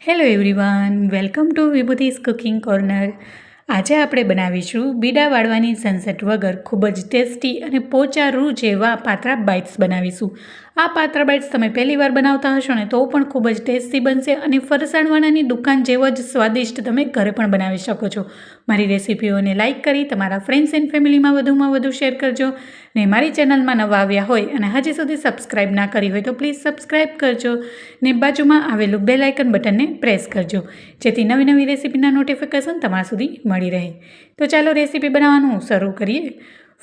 Hello everyone, welcome to વિભૂતિસ cooking corner. આજે આપણે બનાવીશું બીડા વાળવાની ઝંઝટ વગર ખૂબ જ ટેસ્ટી અને પોચા રૂ જેવા પાત્રા બાઇટ્સ બનાવીશું. આ પાત્રા બાઇટ્સ તમે પહેલી વાર બનાવતા હશો ને તો પણ ખૂબ જ ટેસ્ટી બનશે અને ફરસાણવાળાની દુકાન જેવો જ સ્વાદિષ્ટ તમે ઘરે પણ બનાવી શકો છો. મારી રેસીપીઓને લાઇક કરી તમારા ફ્રેન્ડ્સ એન્ડ ફેમિલીમાં વધુમાં વધુ શેર કરજો. ને મારી ચેનલમાં નવા આવ્યા હોય અને હજી સુધી સબસ્ક્રાઈબ ના કરી હોય તો પ્લીઝ સબસ્ક્રાઈબ કરજો. ને બાજુમાં આવેલું બેલ આઇકન બટનને પ્રેસ કરજો, જેથી નવી નવી રેસીપીના નોટિફિકેશન તમારા સુધી મળી રહે. તો ચાલો રેસીપી બનાવવાનું શરૂ કરીએ.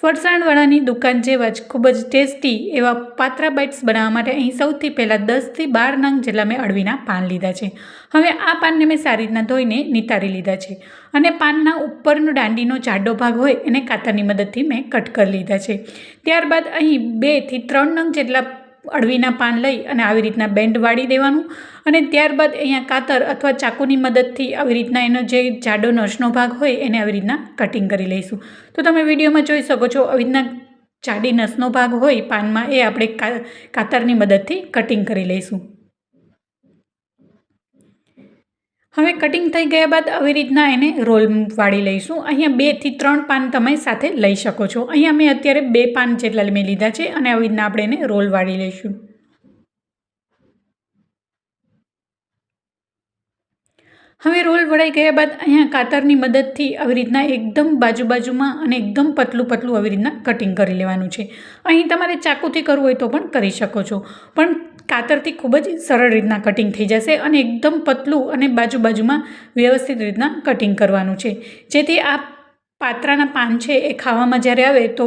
ફરસાણવાળાની દુકાન જેવા જ ખૂબ જ ટેસ્ટી એવા પાત્રા બાઇટ્સ બનાવવા માટે અહીં સૌથી પહેલાં 10થી 12 નંગ જેટલા મેં અળવીના પાન લીધા છે. હવે આ પાનને મેં સારી રીતના ધોઈને નિતારી લીધા છે અને પાનના ઉપરનો દાંડીનો જાડો ભાગ હોય એને કાતરની મદદથી મેં કટ કરી લીધા છે. ત્યારબાદ અહીં 2 થી 3 નંગ જેટલા અળવીના પાન લઈ અને આવી રીતના બેન્ડ વાળી દેવાનું અને ત્યારબાદ અહીંયા કાતર અથવા ચાકુની મદદથી આવી રીતના એનો જે જાડો નસનો ભાગ હોય એને આવી રીતના કટિંગ કરી લઈશું. તો તમે વિડીયોમાં જોઈ શકો છો, આવી રીતના જાડી નસનો ભાગ હોય પાનમાં એ આપણે કાતરની મદદથી કટિંગ કરી લઈશું. હવે કટિંગ થઈ ગયા બાદ આવી રીતના એને રોલ વાળી લઈશું. અહીંયા 2 થી 3 પાન તમે સાથે લઈ શકો છો. અહીંયા મેં અત્યારે 2 પાન જેટલા મેં લીધા છે અને આવી રીતના આપણે એને રોલ વાળી લઈશું. હવે રોલ વળાઈ ગયા બાદ અહીંયા કાતરની મદદથી આવી રીતના એકદમ બાજુમાં અને એકદમ પતલું આવી રીતના કટિંગ કરી લેવાનું છે. અહીં તમારે ચાકુથી કરવું હોય તો પણ કરી શકો છો, પણ કાતરથી ખૂબ જ સરળ રીતના કટિંગ થઈ જશે અને એકદમ પતલું અને બાજુમાં વ્યવસ્થિત રીતના કટિંગ કરવાનું છે, જેથી આ પાત્રાના પાન છે એ ખાવામાં જ્યારે આવે તો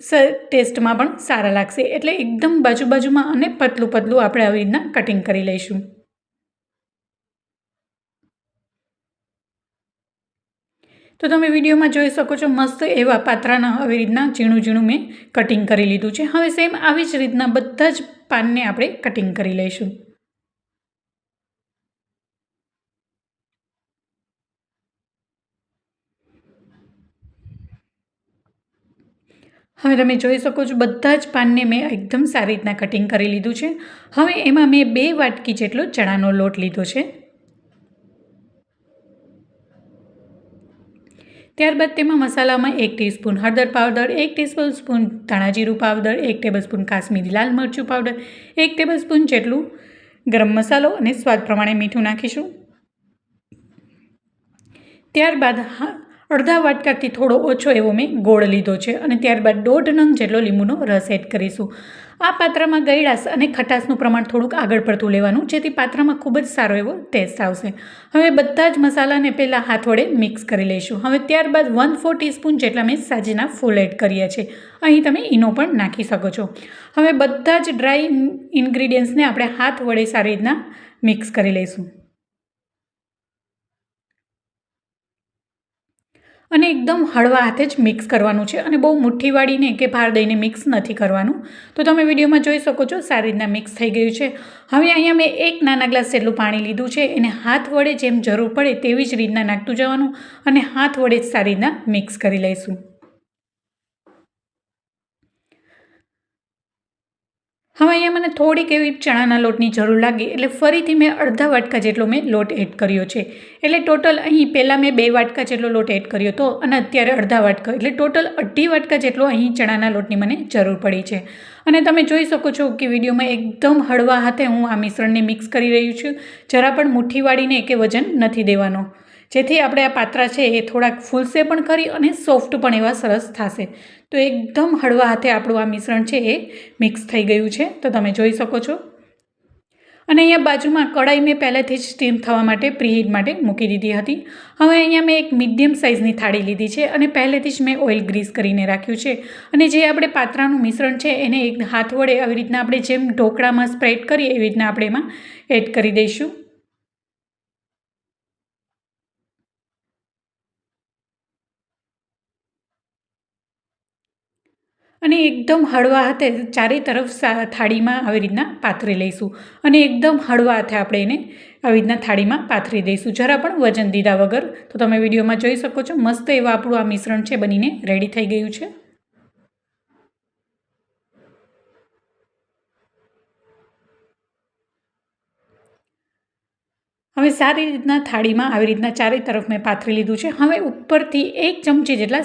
ટેસ્ટમાં પણ સારા લાગશે. એટલે એકદમ બાજુમાં અને પતલું આપણે આવી રીતના કટિંગ કરી લઈશું. તો તમે વિડીયોમાં જોઈ શકો છો, મસ્ત એવા પાત્રાના આવી રીતના ઝીણું મેં કટિંગ કરી લીધું છે. હવે સેમ આવી જ રીતના બધા જ પાનને આપણે કટિંગ કરી લઈશું. હવે તમે જોઈ શકો છો બધા જ પાનને મેં એકદમ સારી રીતના કટિંગ કરી લીધું છે. હવે એમાં મેં 2 વાટકી જેટલો ચણાનો લોટ લીધો છે. ત્યારબાદ તેમાં મસાલામાં 1 ટીસ્પૂન હળદર પાવડર, 1 ટેબલસ્પૂન ધાણા જીરું પાવડર, 1 ટેબલસ્પૂન કાશ્મીરી લાલ મરચું પાવડર, 1 ટેબલસ્પૂન જેટલું ગરમ મસાલો અને સ્વાદ પ્રમાણે મીઠું નાખીશું. ત્યારબાદ અડધા વાટકાથી થોડો ઓછો એવો મેં ગોળ લીધો છે અને ત્યારબાદ 1.5 નંગ જેટલો લીંબુનો રસ એડ કરીશું. આ પાત્રામાં ગળાશ અને ખટાશનું પ્રમાણ થોડુંક આગળ પડતું લેવાનું, જેથી પાત્રામાં ખૂબ જ સારો એવો ટેસ્ટ આવશે. હવે બધા જ મસાલાને પહેલાં હાથ વડે મિક્સ કરી લઈશું. હવે ત્યારબાદ 1/4 ટીસ્પૂન જેટલા મેં સાજીના ફૂલ એડ કર્યા છે. અહીં તમે ઈનો પણ નાખી શકો છો. હવે બધા જ ડ્રાય ઇન્ગ્રીડિયન્ટ્સને આપણે હાથ વડે સારી રીતના મિક્સ કરી લઈશું અને એકદમ હળવા હાથે જ મિક્સ કરવાનું છે અને બહુ મુઠ્ઠી વાળીને કે ભાર દઈને મિક્સ નથી કરવાનું. તો તમે વિડીયોમાં જોઈ શકો છો સારી રીતના મિક્સ થઈ ગયું છે. હવે અહીંયા મેં 1 નાના ગ્લાસ જેટલું પાણી લીધું છે, એને હાથ વડે જેમ જરૂર પડે તેવી જ રીતના નાખતું જવાનું અને હાથ વડે જ સારી રીતના મિક્સ કરી લઈશું. હવે અહીંયા મને થોડીક એવી ચણાના લોટની જરૂર લાગી એટલે ફરીથી મેં અડધા વાટકા જેટલો મેં લોટ એડ કર્યો છે. એટલે ટોટલ અહીં પહેલાં મેં 2 વાટકા જેટલો લોટ એડ કર્યો હતો અને અત્યારે અડધા વાટકા, એટલે ટોટલ 2.5 વાટકા જેટલો અહીં ચણાના લોટની મને જરૂર પડી છે. અને તમે જોઈ શકો છો કે વિડીયોમાં એકદમ હળવા હાથે હું આ મિશ્રણને મિક્સ કરી રહ્યું છું. જરા પણ મુઠ્ઠી વાળીને કે વજન નથી દેવાનો, જેથી આપણે આ પાત્રા છે એ થોડાક ફૂલશે પણ ખરી અને સોફ્ટ પણ એવા સરસ થશે. તો એકદમ હળવા હાથે આપણું આ મિશ્રણ છે એ મિક્સ થઈ ગયું છે, તો તમે જોઈ શકો છો. અને અહીંયા બાજુમાં કઢાઈ મેં પહેલેથી જ સ્ટીમ થવા માટે પ્રીહીટ માટે મૂકી દીધી હતી. હવે અહીંયા મેં એક મીડિયમ સાઇઝની થાળી લીધી છે અને પહેલેથી જ મેં ઓઇલ ગ્રીસ કરીને રાખ્યું છે. અને જે આપણે પાત્રાનું મિશ્રણ છે એને એક હાથ વડે આવી રીતના આપણે જેમ ઢોકળામાં સ્પ્રેડ કરીએ એવી રીતના આપણે એમાં એડ કરી દઈશું. અને એકદમ હળવા હાથે ચારે તરફ થાળીમાં આવી રીતના પાથરી લઈશું અને એકદમ હળવા હાથે આપણે એને આવી રીતના થાળીમાં પાથરી દઈશું, જરા પણ વજન દીધા વગર. તો તમે વિડીયોમાં જોઈ શકો છો મસ્ત એવા આપણું આ મિશ્રણ છે બનીને રેડી થઈ ગયું છે. હવે સારી રીતના થાળીમાં આવી રીતના ચારે તરફ મેં પાથરી લીધું છે. હવે ઉપરથી 1 ચમચી જેટલા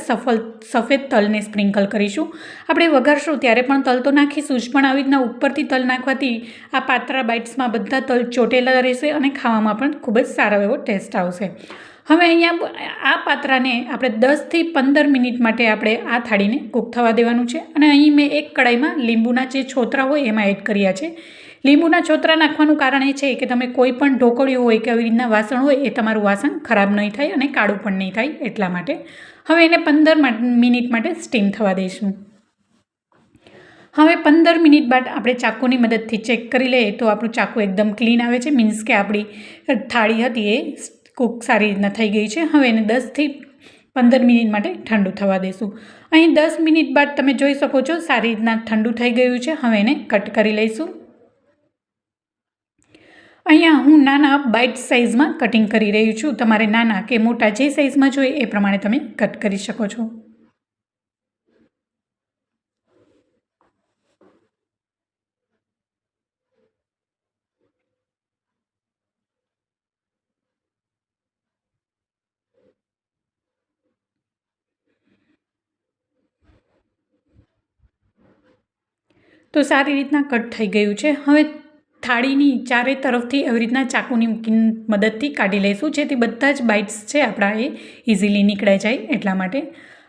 સફેદ તલને સ્પ્રિંકલ કરીશું. આપણે વઘારશું ત્યારે પણ તલ તો નાખીશું જ, પણ આવી રીતના ઉપરથી તલ નાખવાથી આ પાત્રા બાઇટ્સમાં બધા તલ ચોટેલા રહેશે અને ખાવામાં પણ ખૂબ જ સારો એવો ટેસ્ટ આવશે. હવે અહીંયા આ પાત્રાને આપણે 10થી 15 મિનિટ માટે આપણે આ થાળીને કૂક થવા દેવાનું છે. અને અહીં મેં એક કડાઈમાં લીંબુના જે છોતરા હોય એમાં એડ કર્યા છે. લીંબુના છોતરા નાખવાનું કારણ એ છે કે તમે કોઈ પણ ઢોકળિયું હોય કે આવી રીતના વાસણ હોય એ તમારું વાસણ ખરાબ નહીં થાય અને કાળું પણ નહીં થાય એટલા માટે. હવે એને 15 મિનિટ માટે સ્ટીમ થવા દઈશું. હવે 15 મિનિટ બાદ આપણે ચાકુની મદદથી ચેક કરી લઈએ તો આપણું ચાકુ એકદમ ક્લીન આવે છે, મીન્સ કે આપણી થાળી હતી એ કૂક સારી રીતના થઈ ગઈ છે. હવે એને 10થી 15 મિનિટ માટે ઠંડુ થવા દઈશું. અહીં 10 મિનિટ બાદ તમે જોઈ શકો છો સારી રીતના ઠંડુ થઈ ગયું છે. હવે એને કટ કરી લઈશું. અહીંયા હું નાના બાઇટ સાઇઝમાં કટિંગ કરી રહી છું. તમારે નાના કે મોટા જે સાઇઝમાં જોઈએ એ પ્રમાણે તમે કટ કરી શકો છો. તો સારી રીતના કટ થઈ ગયું છે. હવે થાળીની ચારે તરફથી આવી રીતના ચાકુની મદદથી કાઢી લઈશું, જેથી બધા જ બાઇટ્સ છે આપણા એ ઇઝીલી નીકળાઈ જાય એટલા માટે.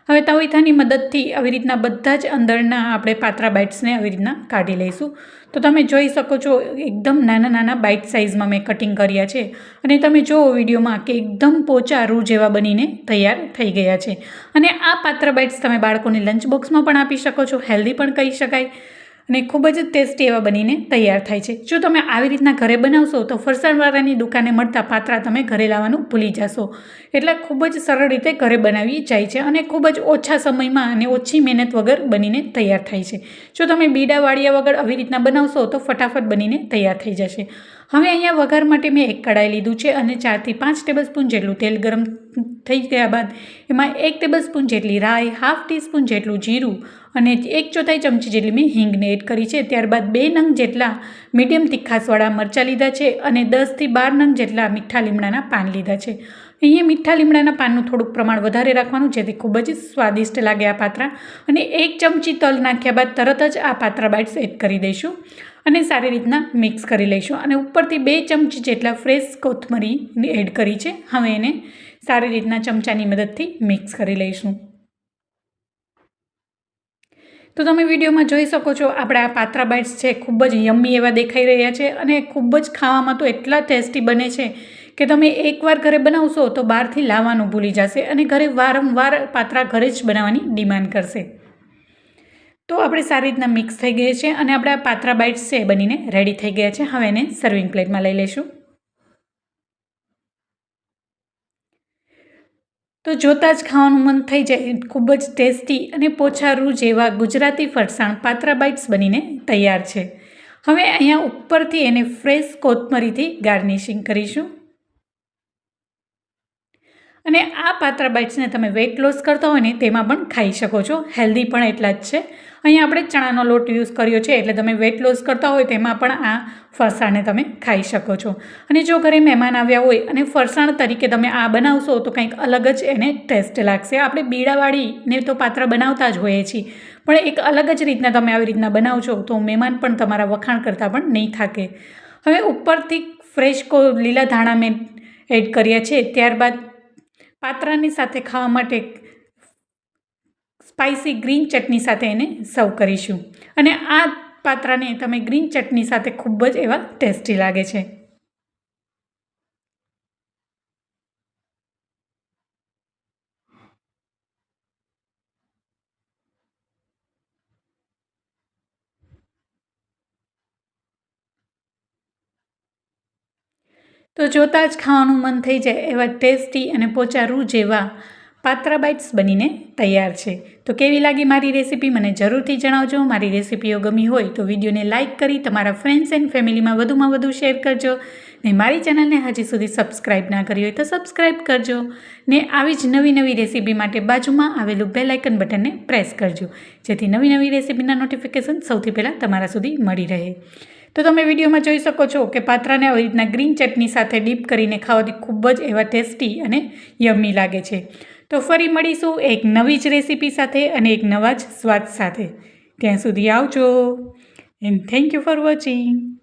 હવે તવીથાની મદદથી આવી રીતના બધા જ અંદરના આપણે પાત્રા બાઇટ્સને આવી રીતના કાઢી લઈશું. તો તમે જોઈ શકો છો એકદમ નાના નાના બાઇટ સાઇઝમાં મેં કટિંગ કર્યા છે. અને તમે જુઓ વિડીયોમાં કે એકદમ પોચા રૂ જેવા બનીને તૈયાર થઈ ગયા છે. અને આ પાત્રા બાઇટ્સ તમે બાળકોને લંચ બોક્સમાં પણ આપી શકો છો, હેલ્ધી પણ કહી શકાય અને ખૂબ જ ટેસ્ટી એવા બનીને તૈયાર થાય છે. જો તમે આવી રીતના ઘરે બનાવશો તો ફરસાણવાળાની દુકાને મળતા પાત્રા તમે ઘરે લાવવાનું ભૂલી જશો. એટલે ખૂબ જ સરળ રીતે ઘરે બનાવી જાય છે અને ખૂબ જ ઓછા સમયમાં અને ઓછી મહેનત વગર બનીને તૈયાર થાય છે. જો તમે બીડા વાળ્યા વગર આવી રીતના બનાવશો તો ફટાફટ બનીને તૈયાર થઈ જશે. હવે અહીંયા વઘાર માટે મેં એક કડાઈ લીધું છે અને 4થી 5 ટેબલસ્પૂન જેટલું તેલ ગરમ થઈ ગયા બાદ એમાં 1 ટેબલસ્પૂન જેટલી રાઈ, હાફ ટીસ્પૂન જેટલું જીરું અને 1/4 ચમચી જેટલી મેં હિંગને એડ કરી છે. ત્યારબાદ 2 નંગ જેટલા મીડિયમ તીખાસવાળા મરચાં લીધા છે અને 10થી 12 નંગ જેટલા મીઠા લીમડાના પાન લીધા છે. અહીંયા મીઠા લીમડાના પાનનું થોડુંક પ્રમાણ વધારે રાખવાનું, જેથી ખૂબ જ સ્વાદિષ્ટ લાગે આ પાત્રા. અને 1 ચમચી તલ નાખ્યા બાદ તરત જ આ પાત્રા બાઇટ્સ એડ કરી દઈશું અને સારી રીતના મિક્સ કરી લઈશું. અને ઉપરથી 2 ચમચી જેટલા ફ્રેશ કોથમરી એડ કરી છે. હવે એને સારી રીતના ચમચાની મદદથી મિક્સ કરી લઈશું. તો તમે વિડીયોમાં જોઈ શકો છો આપણે આ પાત્રા બાઇટ્સ છે ખૂબ જ યમ્મી એવા દેખાઈ રહ્યા છે અને ખૂબ જ ખાવામાં તો એટલા ટેસ્ટી બને છે કે તમે એકવાર ઘરે બનાવશો તો બહારથી લાવવાનું ભૂલી જશે અને ઘરે વારંવાર પાત્રા ઘરે જ બનાવવાની ડિમાન્ડ કરશે. તો આપણે સારી રીતના મિક્સ થઈ ગઈ છે અને આપણા પાત્રા બાઇટ્સ છે બનીને રેડી થઈ ગયા છે. હવે એને સર્વિંગ પ્લેટમાં લઈ લઈશું. તો જોતાં જ ખાવાનું મન થઈ જાય. ખૂબ જ ટેસ્ટી અને પોચા રૂ જેવા ગુજરાતી ફરસાણ પાત્રા બાઇટ્સ બનીને તૈયાર છે. હવે અહીંયા ઉપરથી એને ફ્રેશ કોથમરીથી ગાર્નિશિંગ કરીશું. અને આ પાત્રા બાઇટ્સને તમે વેઇટ લોસ કરતા હોય ને તેમાં પણ ખાઈ શકો છો, હેલ્ધી પણ એટલા જ છે. અહીંયા આપણે ચણાનો લોટ યુઝ કર્યો છે એટલે તમે વેઇટ લોસ કરતા હોય તેમાં પણ આ ફરસાણને તમે ખાઈ શકો છો. અને જો ઘરે મહેમાન આવ્યા હોય અને ફરસાણ તરીકે તમે આ બનાવશો તો કંઈક અલગ જ એને ટેસ્ટ લાગશે. આપણે બીડાવાળીને તો પાત્રા બનાવતા જ હોઈએ છીએ, પણ એક અલગ જ રીતના તમે આવી રીતના બનાવશો તો મહેમાન પણ તમારા વખાણ કરતાં પણ નહીં થાકે. હવે ઉપરથી ફ્રેશ લીલા ધાણા મેં એડ કર્યા છે. ત્યારબાદ પાત્રાની સાથે ખાવા માટે સ્પાઇસી ગ્રીન ચટણી સાથે એને સર્વ કરીશું. અને આ પાત્રાને તમે ગ્રીન ચટણી સાથે ખૂબ જ એવા ટેસ્ટી લાગે છે. તો જોતાં જ ખાવાનું મન થઈ જાય એવા ટેસ્ટી અને પોચા રૂ જેવા પાત્રા બાઇટ્સ બનીને તૈયાર છે. તો કેવી લાગી મારી રેસીપી મને જરૂરથી જણાવજો. મારી રેસીપીઓ ગમી હોય તો વિડીયોને લાઇક કરી તમારા ફ્રેન્ડ્સ એન્ડ ફેમિલીમાં વધુમાં વધુ શેર કરજો. ને મારી ચેનલને હજી સુધી સબસ્ક્રાઈબ ના કરી હોય તો સબસ્ક્રાઈબ કરજો. ને આવી જ નવી નવી રેસીપી માટે બાજુમાં આવેલું બેલ આઇકન બટનને પ્રેસ કરજો, જેથી નવી નવી રેસીપીના નોટિફિકેશન સૌથી પહેલાં તમારા સુધી મળી રહે. તો તમે વિડીયોમાં જોઈ શકો છો કે પાત્રાને આવી રીતના ગ્રીન ચટણી સાથે ડીપ કરીને ખાવાથી ખૂબ જ એવા ટેસ્ટી અને યમ્મી લાગે છે. તો ફરી મળીશું એક નવી જ રેસીપી સાથે અને એક નવા જ સ્વાદ સાથે. ત્યાં સુધી આવજો and thank you for watching.